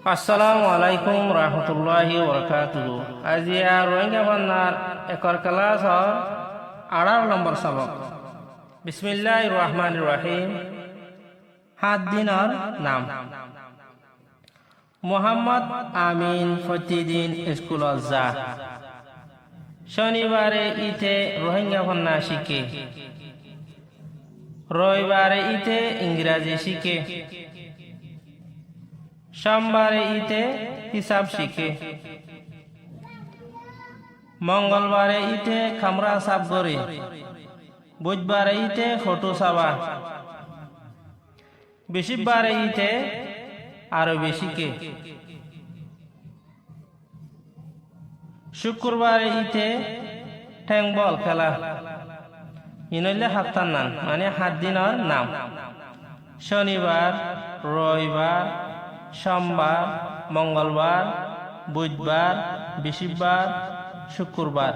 আসসালামু আলাইকুম রহমতুল্লাহি ওবরাকাতুহু। আজি আর রোহিঙ্গা বান্নার একর ক্লাস আর 18 নম্বর সবক। বিসমিল্লাহির রহমানির রহিম। 7 দিনের নাম। মোহাম্মদ আমিন প্রতিদিন স্কুলত যা। শনিবারে ইতে রোহিঙ্গা বান্না শিখে। রবিবারে ইতে ইংরাজি শিখে। সোমবারে ইতে হিসাব শিখে। মঙ্গলবারে ইতে খামরা সাফ করে। বুধবারে ইতে ফটো চাবা। বৃহস্পতিবারে ইতে আরবি শিখে। শুক্রবারে ইতে ঠ্যাং বল খেলা। ইনলে হাফতার নাম মানে 7 দিনের নাম। শনিবার, রবিবার, সোমবার, মঙ্গলবার, বুধবার, বৃহস্পতিবার, শুক্রবার।